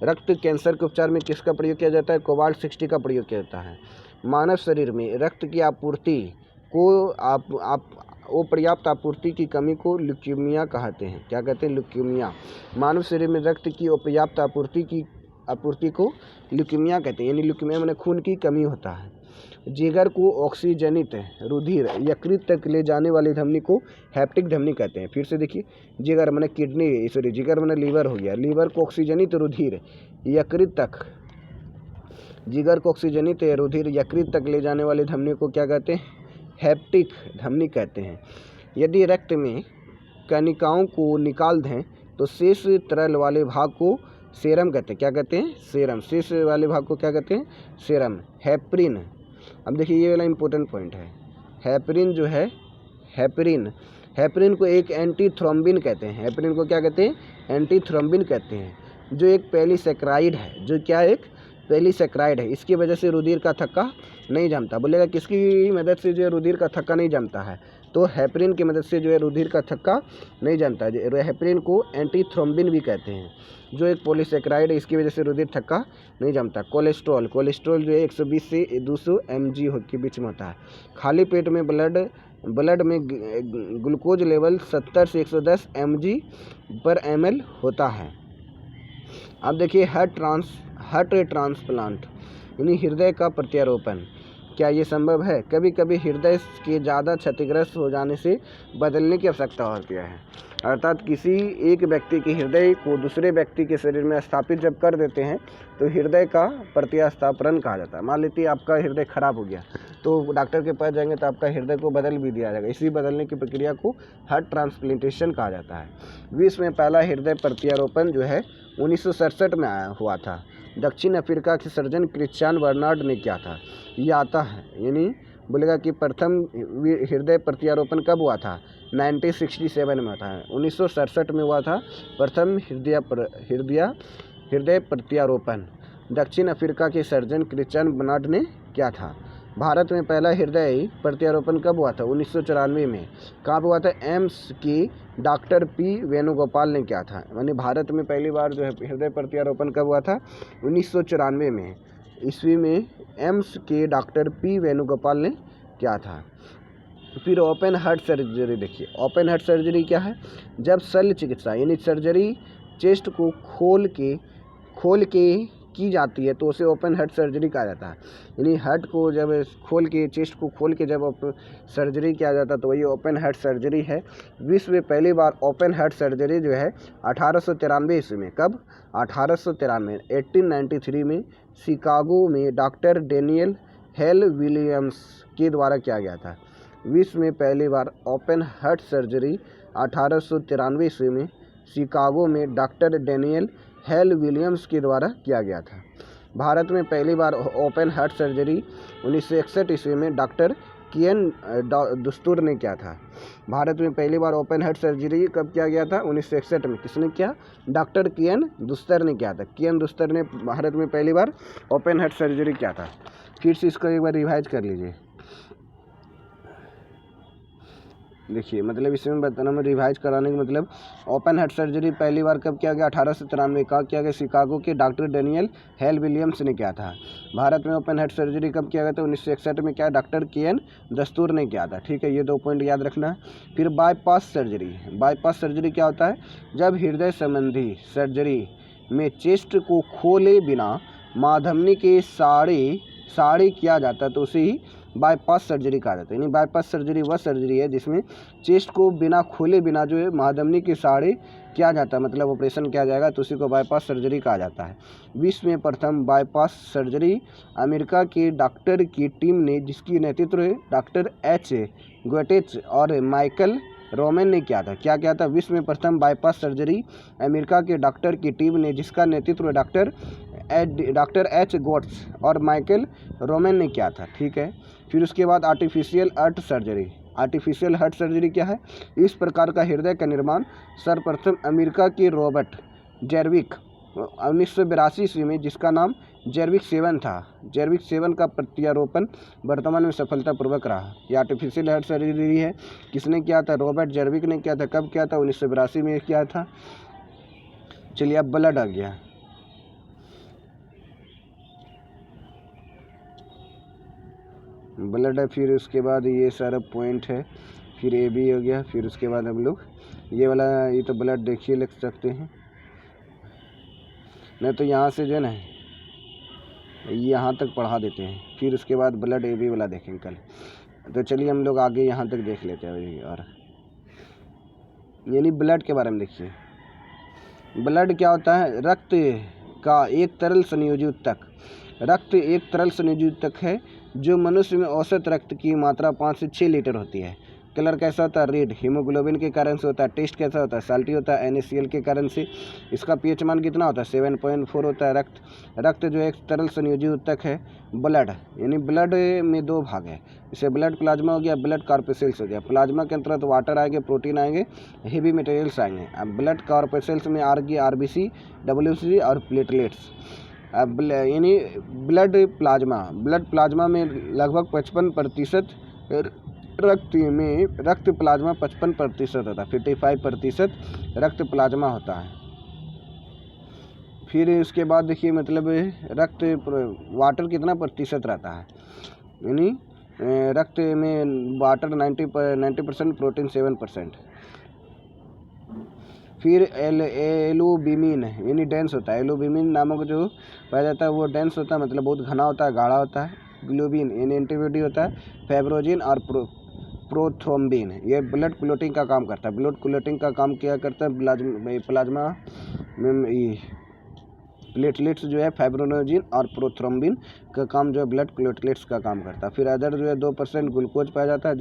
रक्त कैंसर के उपचार में किसका प्रयोग किया जाता है? कोबाल्ट 60 का प्रयोग किया जाता है। मानव शरीर में रक्त की आपूर्ति को पर्याप्त आपूर्ति की कमी को ल्यूकीमिया कहते हैं। क्या कहते हैं? ल्यूकीमिया। मानव शरीर में रक्त की अपर्याप्त आपूर्ति को ल्यूकीमिया कहते हैं, यानी ल्यूकीमिया माने खून की कमी होता है। जिगर को ऑक्सीजनित रुधिर यकृत तक ले जाने वाली धमनी को हेप्टिक धमनी कहते हैं। फिर से देखिए, जिगर माने किडनी, सॉरी जिगर माने लीवर हो गया। लीवर को ऑक्सीजनित रुधिर यकृत तक, जिगर को ऑक्सीजनित रुधिर यकृत तक ले जाने वाली धमनी को क्या कहते हैं? हेप्टिक धमनी कहते हैं। यदि रक्त में कणिकाओं को निकाल दें तो शेष तरल वाले भाग को सेरम कहते हैं। क्या कहते हैं? सेरम। शेष वाले भाग को क्या कहते हैं? सेरम। हेपरिन। अब देखिए, ये वाला इंपॉर्टेंट पॉइंट है। हेपरिन जो है, हेपरिन को एक एंटीथ्रोम्बिन कहते हैं। हेपरिन को क्या कहते हैं? एंटीथ्रोम्बिन कहते हैं, जो एक पॉलीसैकेराइड है। जो क्या एक पॉलीसैकेराइड है। इसकी वजह से रुधिर का थक्का नहीं जमता। बोलेगा किसकी मदद से जो है रुधिर का थक्का नहीं जमता है? तो हेपरिन की मदद से जो है रुधिर का थक्का नहीं जमता है। हेपरिन को एंटीथ्रोम्बिन भी कहते हैं, जो एक पॉलीसैकेराइड है। इसकी वजह से रुधिर थक्का नहीं जमता। कोलेस्ट्रॉल जो है 120 से 200 mg के बीच में होता है। खाली पेट में ब्लड में ग्लूकोज लेवल 70 से 110 mg/ml होता है। अब देखिए, हार्ट ट्रांसप्लांट यानी हृदय का प्रत्यारोपण, क्या ये संभव है? कभी कभी हृदय के ज़्यादा क्षतिग्रस्त हो जाने से बदलने की आवश्यकता होती है। अर्थात किसी एक व्यक्ति के हृदय को दूसरे व्यक्ति के शरीर में स्थापित जब कर देते हैं तो हृदय का प्रतिस्थापन कहा जाता है। मान लीजिए आपका हृदय खराब हो गया, तो डॉक्टर के पास जाएंगे तो आपका हृदय को बदल भी दिया जाएगा। इसी बदलने की प्रक्रिया को हार्ट ट्रांसप्लांटेशन कहा जाता है। विश्व में पहला हृदय प्रत्यारोपण जो है 1967 में हुआ था। दक्षिण अफ्रीका के सर्जन क्रिश्चियन बर्नार्ड ने किया था। ये आता है, यानी बोलेगा कि प्रथम हृदय प्रत्यारोपण कब हुआ था? 1967 में था। 1967 में हुआ था प्रथम हृदय प्रत्यारोपण। दक्षिण अफ्रीका के सर्जन क्रिश्चियन बर्नार्ड ने किया था। भारत में पहला हृदय प्रत्यारोपण कब हुआ था? 1994 में। कहाँ पर हुआ था? एम्स की डॉक्टर पी वेणुगोपाल ने किया था। यानी भारत में पहली बार जो है हृदय प्रत्यारोपण कब हुआ था? 1994 में ईस्वी में एम्स के डॉक्टर पी वेणुगोपाल ने किया था। फिर ओपन हार्ट सर्जरी देखिए। ओपन हार्ट सर्जरी क्या है? जब शल्य चिकित्सा यानी सर्जरी चेस्ट को खोल के की जाती है तो उसे ओपन हार्ट सर्जरी कहा जाता है। यानी हार्ट को जब चेस्ट को खोल के जब सर्जरी किया जाता है तो वही ओपन हार्ट सर्जरी है। विश्व में पहली बार ओपन हार्ट सर्जरी जो है 1893 ईस्वी में। कब? 1893 में शिकागो में डॉक्टर डेनियल हेल विलियम्स के द्वारा किया गया था। विश्व में पहली बार ओपन हार्ट सर्जरी 1893 ईस्वी में शिकागो में डॉक्टर डेनियल हेल विलियम्स के द्वारा किया गया था। भारत में पहली बार ओपन हार्ट सर्जरी 1961 ईस्वी में डॉक्टर कियन दुस्तूर ने किया था। भारत में पहली बार ओपन हार्ट सर्जरी कब किया गया था? 1961 में। किसने किया? डॉक्टर कियन दुस्तर ने किया था। कियन दुस्तर ने भारत में पहली बार ओपन हार्ट सर्जरी किया था। फिर से इसको एक बार रिवाइज कर लीजिए। देखिए, मतलब इसमें बताना में रिवाइज कराने का मतलब ओपन हार्ट सर्जरी पहली बार कब किया गया? 1893 का किया गया। शिकागो के डॉक्टर डेनियल हेल विलियम्स ने किया था। भारत में ओपन हार्ट सर्जरी कब किया गया था? 1961 में। क्या? डॉक्टर कियन दस्तूर ने किया था। ठीक है, ये 2 पॉइंट याद रखना है। फिर बाईपास सर्जरी क्या होता है? जब हृदय संबंधी सर्जरी में चेस्ट को खोले बिना माधमनी के साड़े किया जाता है तो उसे ही बाईपास सर्जरी कहा जाता है। यानी बाईपास सर्जरी वह सर्जरी है जिसमें चेस्ट को बिना खोले बिना जो है महाधमनी के साड़े किया जाता है, मतलब ऑपरेशन किया जाएगा, तो उसी को बाईपास सर्जरी कहा जाता है। विश्व में प्रथम बाईपास सर्जरी अमेरिका के डॉक्टर की टीम ने, जिसकी नेतृत्व डॉक्टर एच गोटेच और माइकल रोमन ने किया था। क्या किया था? विश्व में प्रथम बाईपास सर्जरी अमेरिका के डॉक्टर की टीम ने, जिसका नेतृत्व डॉक्टर एच गोट्स और माइकल रोमन ने किया था। ठीक है। फिर उसके बाद artificial heart surgery. Artificial heart surgery क्या है? इस प्रकार का हृदय का निर्माण सर्वप्रथम अमेरिका के रॉबर्ट जेरविक 1982 ईस्वी में, जिसका नाम जेरविक 7 था। जेरविक 7 का प्रत्यारोपण वर्तमान में सफलतापूर्वक रहा। यह आर्टिफिशियल हार्ट सर्जरी है। किसने किया था? रॉबर्ट जेरविक ने किया था। कब किया था? 1982 में किया था। चलिए अब ब्लड आ गया। ब्लड है, फिर उसके बाद ये सारा पॉइंट है, फिर ए भी हो गया। फिर उसके बाद हम लोग ये वाला, ये तो ब्लड देखिए लिख सकते हैं, नहीं तो यहाँ से जो है ना यहाँ तक पढ़ा देते हैं। फिर उसके बाद ब्लड ए बी वाला देखेंगे कल। तो चलिए हम लोग आगे यहाँ तक देख लेते हैं। और यानी ब्लड के बारे में देखिए। ब्लड क्या होता है? रक्त का एक तरल संयोजी ऊतक। रक्त एक तरल संयोजी ऊतक है जो मनुष्य में औसत रक्त की मात्रा 5 से 6 लीटर होती है। कलर कैसा होता है? रेड। हीमोग्लोबिन के कारण से होता है। टेस्ट कैसा होता है? साल्टी होता है। NaCl के कारण से। इसका pH मान कितना होता है? 7.4 होता है। रक्त जो एक तरल संयोजी ऊतक है। ब्लड यानी ब्लड में 2 भाग है। इसे ब्लड प्लाज्मा हो गया, ब्लड कॉर्पसेल्स हो गया। प्लाज्मा के अंतर्गत वाटर आएंगे, प्रोटीन आएंगे, हेवी मटेरियल्स आएंगे। अब ब्लड कॉर्पसेल्स में आएगी RBC, WBC और प्लेटलेट्स। अब यानी ब्लड प्लाज्मा में लगभग 55% रक्त प्लाज्मा 55% होता है। 55% रक्त प्लाज्मा होता है। फिर उसके बाद देखिए मतलब रक्त वाटर कितना प्रतिशत रहता है? यानी रक्त में वाटर 90%, प्रोटीन 7%। फिर एल्बुमिन यानी डेंस होता है। एल्बुमिन नामक जो पाया जाता है वो डेंस होता है, मतलब बहुत घना होता है, गाढ़ा होता है। ग्लोबिन यानी एंटीबॉडी होता है। फाइब्रोजिन और प्रोथ्रोम्बिन ये ब्लड क्लोटिंग का काम करता है। ब्लड क्लोटिंग का काम क्या करता है? प्लाज्मा में प्लेटलेट्स जो है, फाइब्रोनोजिन और प्रोथ्रोम्बिन का काम जो है ब्लड प्लेटलेट्स का काम करता है। फिर अदर जो है 2% ग्लूकोज पाया जाता है,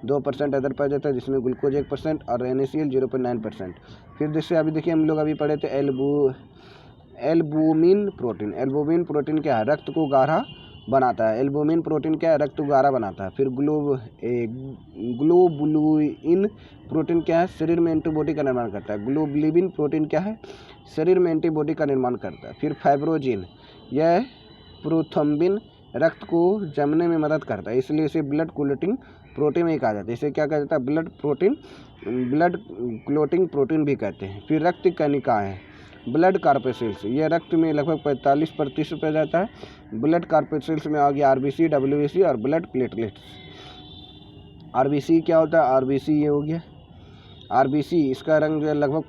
2% अदर पाया जाता है, जिसमें ग्लूकोज 1% और NaCl 0.9%। फिर जैसे अभी देखिए हम लोग अभी पढ़े थे एल्बुमिन प्रोटीन। एल्बुमिन प्रोटीन क्या है? रक्त को गाढ़ा बनाता है। एल्बुमिन प्रोटीन क्या है? रक्त को गाढ़ा बनाता है। फिर ग्लोबुलिन प्रोटीन क्या है? शरीर में एंटीबॉडी का निर्माण करता है। ग्लोबुलिन प्रोटीन क्या है? शरीर में एंटीबॉडी का निर्माण करता है। फिर फाइब्रोजिन, यह प्रोथ्रोम्बिन रक्त को जमने में मदद करता है, इसलिए इसे ब्लड क्लोटिंग प्रोटीन भी कहा जाता है। इसे क्या कहा जाता है? ब्लड क्लोटिंग प्रोटीन भी कहते हैं। फिर रक्त कणिकाएं, ब्लड कॉर्पसेल्स, यह रक्त में लगभग 45% पाया जाता है। ब्लड कॉर्पसेल्स में आ गया RBC, WBC और ब्लड प्लेटलेट्स। RBC क्या होता है? RBC ये हो गया। RBC इसका रंग जो है लगभग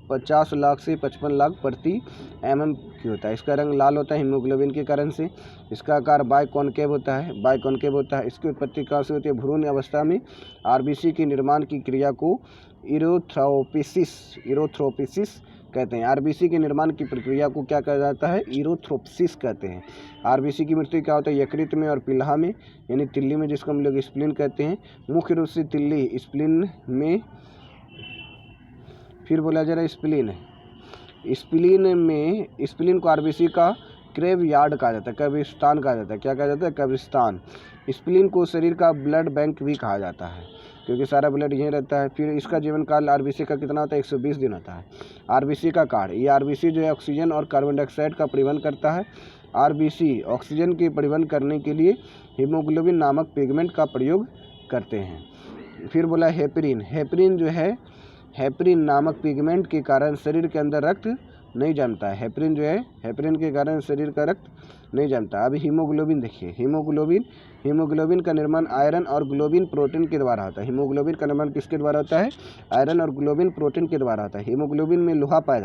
50 लाख से 55 लाख प्रति mm की होता है। इसका रंग लाल होता है हीमोग्लोबिन के कारण से। इसका आकार बाइकॉन्केव होता है। इसकी उत्पत्ति कहाँ से होती है? भ्रूण अवस्था में RBC के निर्माण की क्रिया को इरोथ्रोपिसिस कहते हैं। RBC के निर्माण की प्रक्रिया को क्या कहा जाता है? इरोथ्रोपिसिस कहते हैं। RBC की मृत्यु क्या होता है? यकृत में और पिल्हा में यानी तिल्ली में, जिसको हम लोग स्प्लीन कहते हैं। मुख्य रूप से तिल्ली, स्प्लीन में। फिर बोला जा रहा है स्प्लीन को RBC का क्रेव यार्ड कहा जाता है, कब्रिस्तान कहा जाता है। क्या कहा जाता है? कब्रिस्तान। स्प्लीन को शरीर का ब्लड बैंक भी कहा जाता है, क्योंकि सारा ब्लड यहीं रहता है। फिर इसका जीवन काल RBC का कितना होता है? 120 दिन होता है। RBC का कार्य, ये RBC जो है ऑक्सीजन और कार्बन डाइऑक्साइड का परिवहन करता है। RBC ऑक्सीजन के परिवहन करने के लिए हीमोग्लोबिन नामक पिगमेंट का प्रयोग करते हैं। फिर बोला हेपरिन जो है, हेपरिन नामक पिगमेंट के कारण शरीर के अंदर रक्त नहीं जमता है। हेपरिन के कारण शरीर का रक्त नहीं जमता। अभी हीमोग्लोबिन देखिए। हीमोग्लोबिन का निर्माण आयरन और ग्लोबिन प्रोटीन के द्वारा होता है। हीमोग्लोबिन का निर्माण किसके द्वारा होता है? आयरन और ग्लोबिन प्रोटीन के द्वारा होता है। हीमोग्लोबिन में लोहा पाया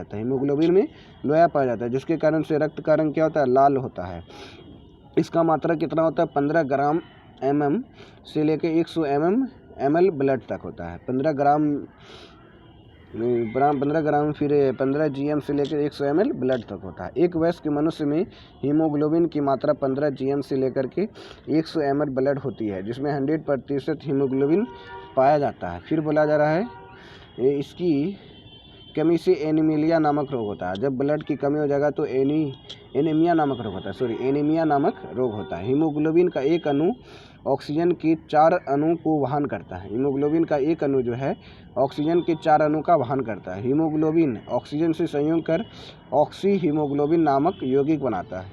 जाता है। जिसके कारण से रक्त का रंग क्या होता है? लाल होता है। इसका मात्रा कितना होता है? 15 ग्राम mm से लेकर 100 ml ब्लड तक होता है। 15 ग्राम 15 ग्राम, फिर 15 GM से लेकर 100 ml ब्लड तक होता है। एक वयस्क मनुष्य में हीमोग्लोबिन की मात्रा 15 GM से लेकर के 100 ml ब्लड होती है, जिसमें 100% हीमोग्लोबिन पाया जाता है। फिर बोला जा रहा है इसकी कमी से एनीमिया नामक रोग होता है। जब ब्लड की कमी हो जाएगा तो एनीमिया नामक रोग होता है, एनीमिया नामक रोग होता है। हीमोग्लोबिन का एक अणु ऑक्सीजन के 4 अणु को वहन करता है। हीमोग्लोबिन का एक अणु जो है ऑक्सीजन के 4 अणु का वहन करता है। हीमोग्लोबिन ऑक्सीजन से संयोग कर ऑक्सी हीमोग्लोबिन नामक यौगिक बनाता है।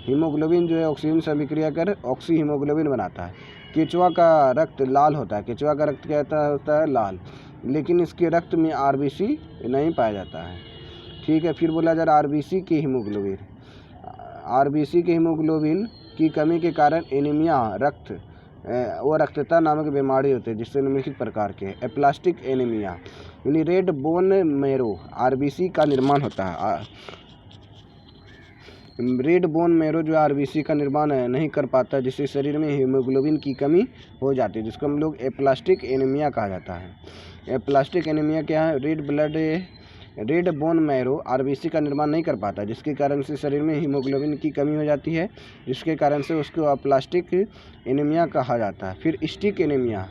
हीमोग्लोबिन जो है ऑक्सीजन से अभिक्रिया कर ऑक्सी हीमोग्लोबिन बनाता है। केचुआ का रक्त लाल होता है। केचुआ का रक्त क्या होता है? लाल। लेकिन इसके रक्त में RBC नहीं पाया जाता है। ठीक है। फिर बोला जा रहा है RBC की हीमोग्लोबिन की कमी के कारण एनीमिया रक्तता नामक बीमारी होती है, जिससे निम्नलिखित प्रकार के एप्लास्टिक एनीमिया यानी रेड बोन मैरो RBC का निर्माण होता है। रेड बोन मैरो जो RBC का निर्माण नहीं कर पाता, जिससे शरीर में हीमोग्लोबिन की कमी हो जाती है, जिसको हम लोग एप्लास्टिक एनीमिया कहा जाता है। एप्लास्टिक एनीमिया क्या है? रेड बोन मैरो RBC का निर्माण नहीं कर पाता, जिसके कारण से शरीर में हीमोग्लोबिन की कमी हो जाती है, जिसके कारण से उसको एप्लास्टिक एनीमिया कहा जाता है। फिर स्टिक एनीमिया।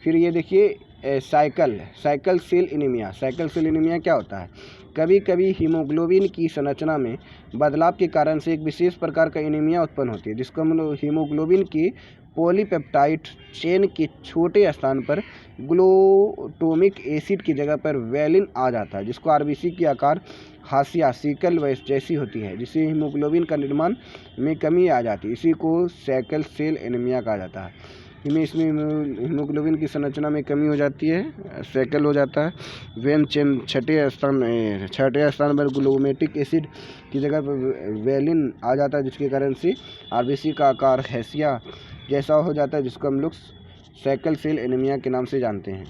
फिर ये देखिए साइकिल सेल एनीमिया क्या होता है? कभी कभी हीमोग्लोबिन की संरचना में बदलाव के कारण से एक विशेष प्रकार का एनीमिया उत्पन्न होती है, जिसको हम लोग हीमोग्लोबिन की पॉलीपेप्टाइड चेन के छोटे स्थान पर ग्लूटामिक एसिड की जगह पर वैलिन आ जाता है, जिसको RBC की आकार हाशिया सिकल जैसी होती है, जिससे हीमोग्लोबिन का निर्माण में कमी आ जाती है। इसी को साइकिल सेल एनीमिया कहा जाता है। इसमें हीमोग्लोबिन की संरचना में कमी हो जाती है, साइकिल हो जाता है। वेन चेन छठे स्थान पर ग्लूटामिक एसिड की जगह पर वैलिन आ जाता है, जिसके कारण से RBC का आकार हाशिया जैसा हो जाता है, जिसको हम लोग साइकिल सेल एनीमिया के नाम से जानते हैं।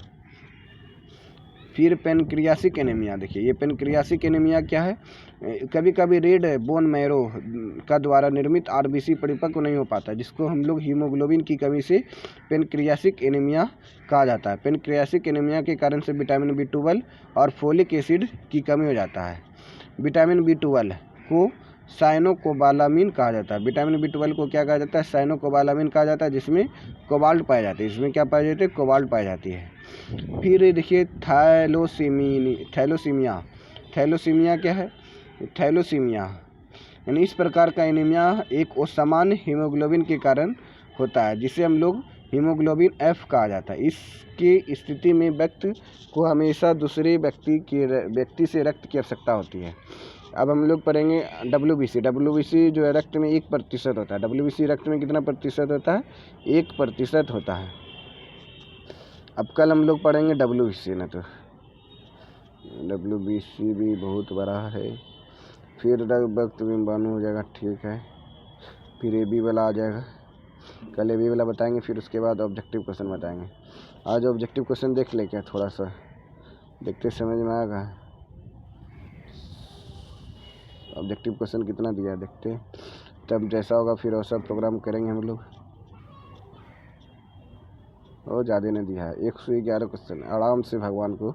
फिर पेनक्रियासिक एनीमिया। देखिए ये पेनक्रियासिक एनीमिया क्या है? कभी कभी रेड बोन मैरो का द्वारा निर्मित RBC परिपक्व नहीं हो पाता, जिसको हम लोग हीमोग्लोबिन की कमी से पेनक्रियासिक एनीमिया कहा जाता है। पेनक्रियासिक एनीमिया के कारण से विटामिन B12 और फोलिक एसिड की कमी हो जाता है। विटामिन B12 को साइनोकोबालामिन कहा जाता है। विटामिन B12 को क्या कहा जाता है? साइनोकोबालामिन कहा जाता है, जिसमें कोबाल्ट पाए जाते हैं। इसमें क्या पाए जाते हैं? कोबाल्ट पाई जाती है। फिर देखिए थैलोसीमिया क्या है? थैलोसीमिया यानी इस प्रकार का एनीमिया एक असामान्य हीमोग्लोबिन के कारण होता है, जिसे हम लोग हीमोग्लोबिन F कहा जाता है। इसकी स्थिति में व्यक्ति को हमेशा दूसरे व्यक्ति से रक्त की आवश्यकता होती है। अब हम लोग पढ़ेंगे WBC जो है रक्त में 1% होता है। WBC रक्त में कितना प्रतिशत होता है? 1% होता है। अब कल हम लोग पढ़ेंगे WBC ना, तो WBC भी बहुत बड़ा है। फिर वक्त बिंबाणु हो जाएगा। ठीक है। फिर AB वाला आ जाएगा। कल AB वाला बताएंगे, फिर उसके बाद ऑब्जेक्टिव क्वेश्चन बताएंगे। आज ऑब्जेक्टिव क्वेश्चन देख ले, क्या थोड़ा सा देखते समझ में आएगा। ऑब्जेक्टिव क्वेश्चन कितना दिया देखते, तब जैसा होगा फिर वैसा प्रोग्राम करेंगे हम लोग। और ज़्यादा नहीं दिया है, 111 क्वेश्चन। आराम से भगवान को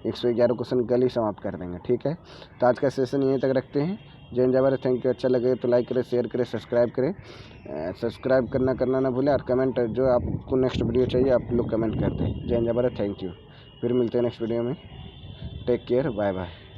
111 क्वेश्चन कल ही समाप्त कर देंगे। ठीक है। तो आज का सेशन यहीं तक रखते हैं। जय हिंद जय भारत। Thank you. अच्छा लगे तो लाइक करें, शेयर करें, सब्सक्राइब करें। सब्सक्राइब करना ना भूलें, और कमेंट जो आपको नेक्स्ट वीडियो चाहिए आप लोग कमेंट कर दें। जय हिंद जय भारत। Thank you. फिर मिलते हैं नेक्स्ट वीडियो में। Take care. Bye bye.